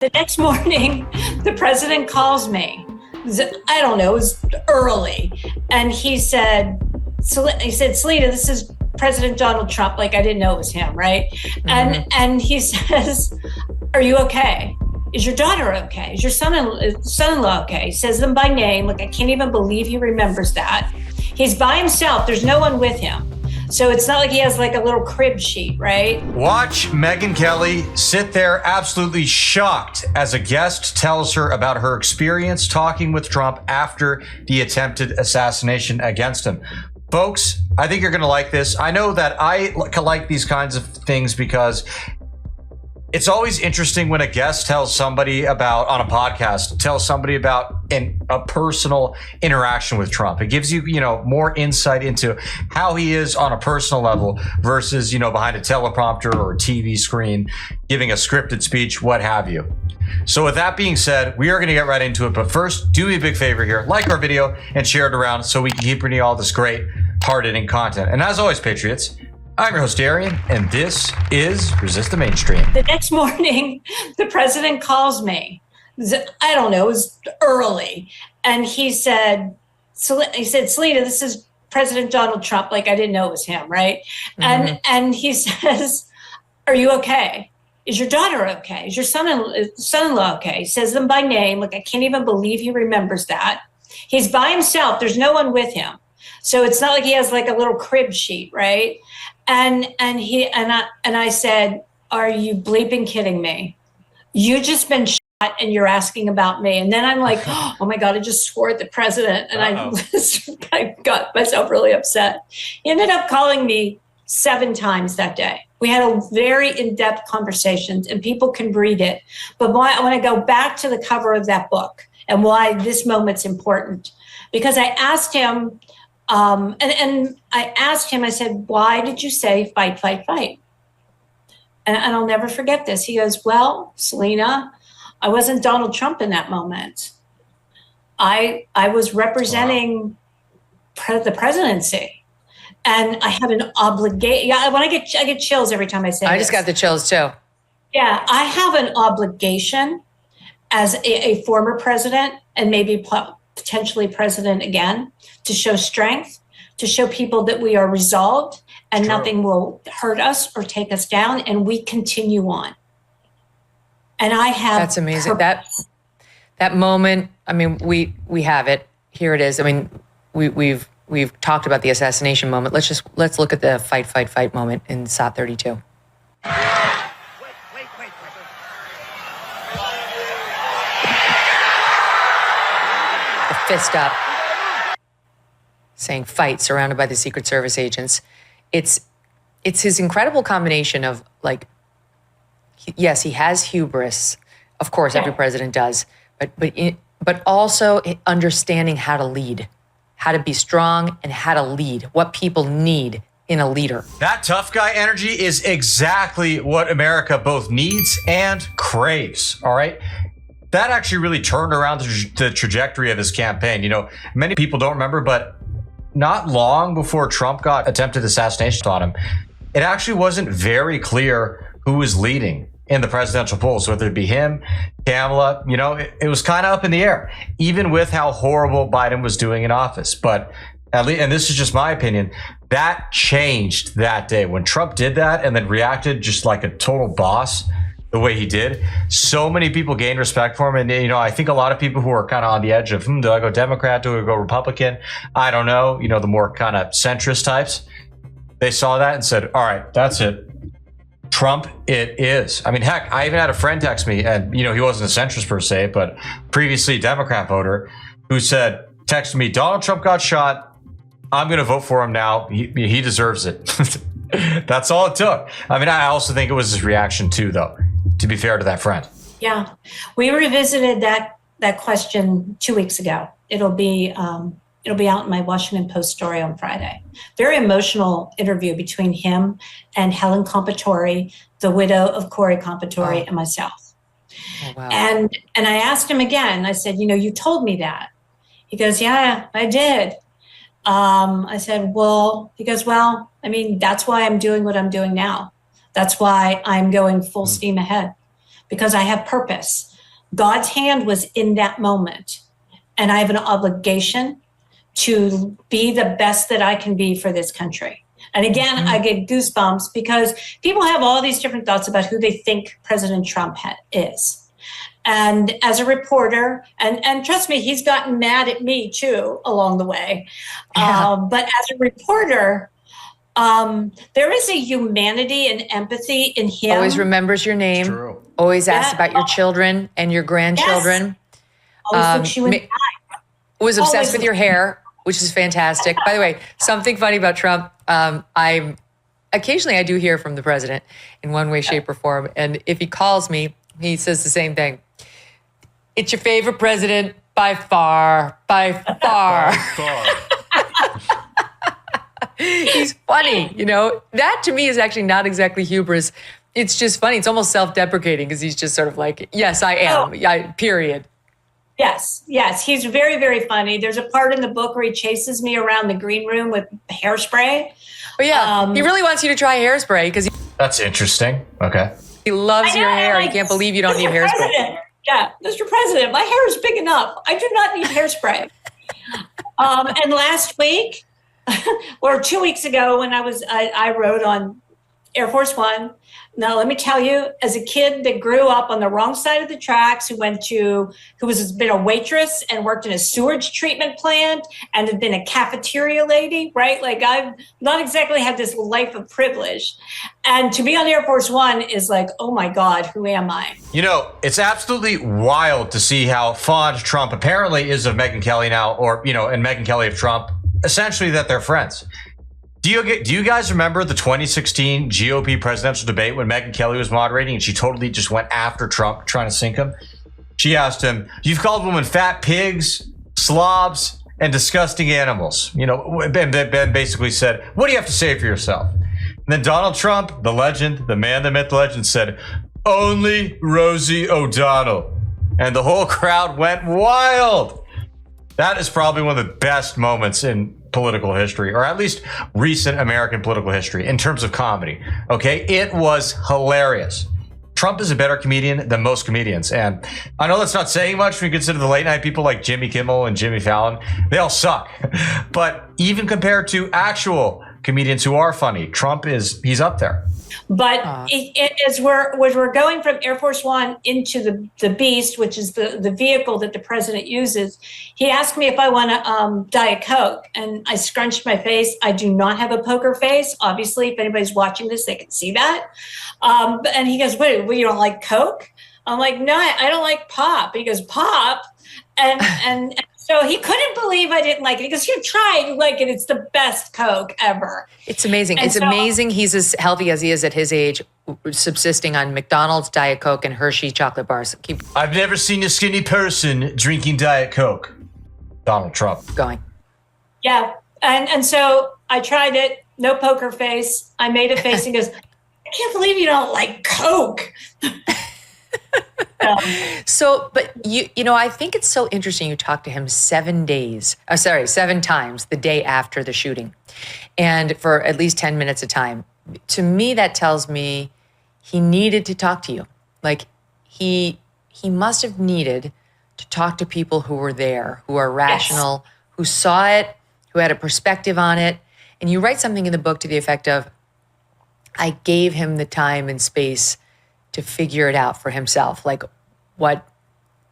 The next morning, the president calls me. I don't know, it was early. And he said, Selena, this is President Donald Trump. Like, I didn't know it was him, right? Mm-hmm. And he says, are you okay? Is your daughter okay? Is your son-in-law okay? He says them by name. Like, I can't even believe he remembers that. He's by himself. There's no one with him. So it's not like he has like a little crib sheet, right? Watch Megyn Kelly sit there absolutely shocked as a guest tells her about her experience talking with Trump after the attempted assassination against him. Folks, I think you're going to like this. I know that I like these kinds of things because it's always interesting when a guest tells somebody about, on a podcast, tells somebody about a personal interaction with Trump. It gives you, more insight into how he is on a personal level versus, behind a teleprompter or a TV screen, giving a scripted speech, what have you. So with that being said, we are going to get right into it. But first, do me a big favor here. Like our video and share it around so we can keep bringing you all this great, hard-hitting content. And as always, Patriots, I'm your host, Darian, and this is Resist the Mainstream. The next morning, the president calls me. I don't know, it was early. And he said, Selena, this is President Donald Trump. Like, I didn't know it was him, right? Mm-hmm. And he says, are you okay? Is your daughter okay? Is your son-in-law okay? He says them by name. Like, I can't even believe he remembers that. He's by himself. There's no one with him. So it's not like he has like a little crib sheet, right? And I said, are you bleeping kidding me? You just been shot and you're asking about me. And then I'm like, oh my God, I just swore at the president. And I got myself really upset. He ended up calling me 7 times that day. We had a very in-depth conversation and people can read it. But I want to go back to the cover of that book and why this moment's important. Because I asked him, and I asked him, I said, why did you say fight, fight, fight? And I'll never forget this. He goes, well, Selena, I wasn't Donald Trump in that moment. I was representing the presidency. And I have an obligation. Yeah, when I get chills every time I say I just got the chills too. Yeah, I have an obligation as a former president and maybe potentially president again, to show strength, to show people that we are resolved and nothing will hurt us or take us down, and we continue on. And I have that's amazing. That moment. I mean, we have it. Here it is. I mean, we've talked about the assassination moment. Let's look at the fight, fight, fight moment in SOT 32. Wait. The fist up, saying fight, surrounded by the Secret Service agents. It's his incredible combination of like, yes, he has hubris. Of course, every president does, but also understanding how to lead, how to be strong and how to lead, what people need in a leader. That tough guy energy is exactly what America both needs and craves, all right? That actually really turned around the trajectory of his campaign. Many people don't remember, but not long before Trump got attempted assassination on him, it actually wasn't very clear who was leading in the presidential polls, whether it be him, Kamala. It was kind of up in the air, even with how horrible Biden was doing in office. But at least, and this is just my opinion, that changed that day when Trump did that and then reacted just like a total boss the way he did. So many people gained respect for him. And, I think a lot of people who are kind of on the edge of, do I go Democrat? Do I go Republican? I don't know. The more kind of centrist types, they saw that and said, all right, that's it. Trump it is. I mean, heck, I even had a friend text me and, he wasn't a centrist per se, but previously Democrat voter who texted me, Donald Trump got shot. I'm going to vote for him now. He deserves it. That's all it took. I mean, I also think it was his reaction too, though, to be fair to that friend. Yeah, we revisited that question 2 weeks ago. It'll be out in my Washington Post story on Friday. Very emotional interview between him and Helen Compatore, the widow of Corey Compatore, and myself. Oh, wow. And I asked him again. I said, you told me that. He goes, yeah, I did. I said, he goes, I mean, that's why I'm doing what I'm doing now. That's why I'm going full steam ahead, because I have purpose. God's hand was in that moment. And I have an obligation to be the best that I can be for this country. And again, I get goosebumps because people have all these different thoughts about who they think President Trump is. And as a reporter, and trust me, he's gotten mad at me too along the way. Yeah. But as a reporter, there is a humanity and empathy in him. Always remembers your name. True. Always asks about your children and your grandchildren. Always looks you in the eye. Was obsessed Always with your hair, which is fantastic. By the way, something funny about Trump, occasionally I do hear from the president in one way, shape, or form. And if he calls me, he says the same thing. It's your favorite president by far, by far. He's funny, you know. That to me is actually not exactly hubris. It's just funny. It's almost self-deprecating because he's just sort of like, yes, I am, period. Yes. He's very, very funny. There's a part in the book where he chases me around the green room with hairspray. But yeah, he really wants you to try hairspray because That's interesting. Okay. he loves your hair. He can't believe you don't need hairspray. President. Yeah, Mr. President, my hair is big enough. I do not need hairspray. And last week, or 2 weeks ago, when I rode on Air Force One. Now, let me tell you, as a kid that grew up on the wrong side of the tracks, who has been a waitress and worked in a sewage treatment plant and had been a cafeteria lady, right? Like I've not exactly had this life of privilege. And to be on Air Force One is like, oh my God, who am I? You know, it's absolutely wild to see how fond Trump apparently is of Megyn Kelly now, or, you know, and Megyn Kelly of Trump, essentially that they're friends. Do you guys remember the 2016 GOP presidential debate when Megyn Kelly was moderating and she totally just went after Trump trying to sink him? She asked him, "You've called women fat pigs, slobs, and disgusting animals." You know, Ben basically said, "What do you have to say for yourself?" And then Donald Trump, the legend, the man, the myth, the legend, said, "Only Rosie O'Donnell." And the whole crowd went wild. That is probably one of the best moments in political history, or at least recent American political history in terms of comedy. Okay, it was hilarious. Trump is a better comedian than most comedians. And I know that's not saying much when you consider the late night people like Jimmy Kimmel and Jimmy Fallon. They all suck. But even compared to actual comedians who are funny, he's up there. But as we're going from Air Force One into the Beast, which is the vehicle that the president uses, he asked me if I want a Diet Coke, and I scrunched my face. I do not have a poker face. Obviously, if anybody's watching this, they can see that. And he goes, "Wait, you don't like Coke?" I'm like, "No, I don't like pop." He goes, "Pop?" And so he couldn't believe I didn't like it. He goes, "You tried, you like it. It's the best Coke ever." It's amazing. And it's amazing he's as healthy as he is at his age, subsisting on McDonald's, Diet Coke, and Hershey chocolate bars. Keep I've never seen a skinny person drinking Diet Coke. Donald Trump. going. Yeah. And so I tried it. No poker face. I made a face and goes, "I can't believe you don't like Coke." So, but you know, I think it's so interesting. You talked to him 7 times the day after the shooting, and for at least 10 minutes a time. To me, that tells me he needed to talk to you. Like he must have needed to talk to people who were there, who are rational, who saw it, who had a perspective on it. And you write something in the book to the effect of, "I gave him the time and space to figure it out for himself," like what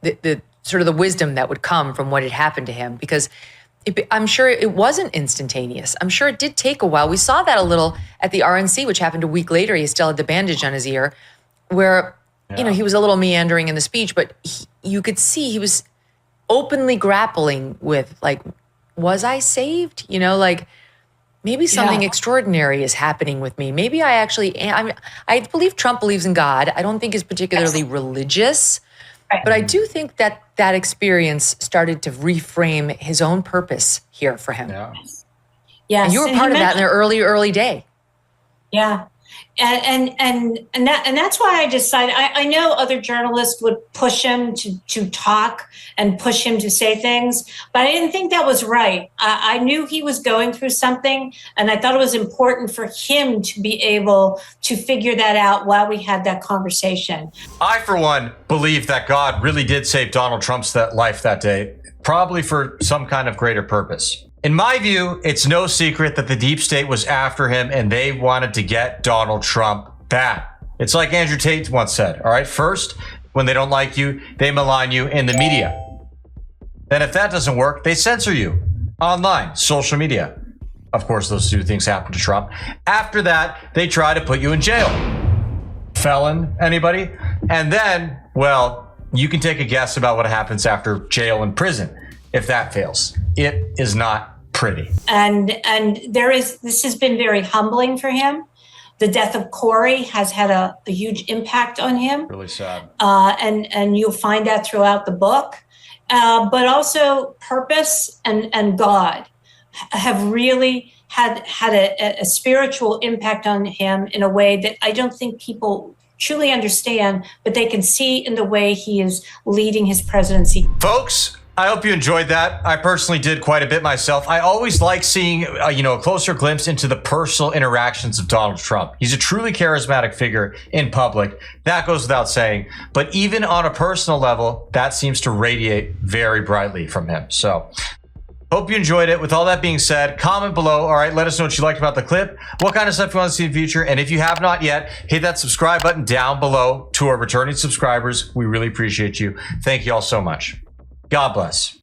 the sort of the wisdom that would come from what had happened to him. Because I'm sure it wasn't instantaneous. I'm sure it did take a while. We saw that a little at the RNC, which happened a week later. He still had the bandage on his ear, where, you know, he was a little meandering in the speech, but you could see he was openly grappling with, like, was I saved? You know, like, maybe something extraordinary is happening with me. Maybe I actually am. I believe Trump believes in God. I don't think he's particularly religious, but I do think that that experience started to reframe his own purpose here for him. Yeah. Yes. And you were part of that in the early day. Yeah. And that's why I decided. I know other journalists would push him to talk and push him to say things, but I didn't think that was right. I knew he was going through something, and I thought it was important for him to be able to figure that out while we had that conversation. I, for one, believe that God really did save Donald Trump's life that day, probably for some kind of greater purpose. In my view, it's no secret that the deep state was after him and they wanted to get Donald Trump bad. It's like Andrew Tate once said, all right, first, when they don't like you, they malign you in the media. Then if that doesn't work, they censor you online, social media. Of course, those two things happen to Trump. After that, they try to put you in jail. Felon, anybody? And then, well, you can take a guess about what happens after jail and prison if that fails. It is not pretty. And this has been very humbling for him. The death of Corey has had a huge impact on him. Really sad. And you'll find that throughout the book. But also purpose and God have really had a spiritual impact on him in a way that I don't think people truly understand, but they can see in the way he is leading his presidency. Folks, I hope you enjoyed that. I personally did quite a bit myself. I always like seeing, a closer glimpse into the personal interactions of Donald Trump. He's a truly charismatic figure in public. That goes without saying. But even on a personal level, that seems to radiate very brightly from him. So hope you enjoyed it. With all that being said, comment below. All right, let us know what you liked about the clip, what kind of stuff you want to see in the future. And if you have not yet, hit that subscribe button down below. To our returning subscribers, we really appreciate you. Thank you all so much. God bless.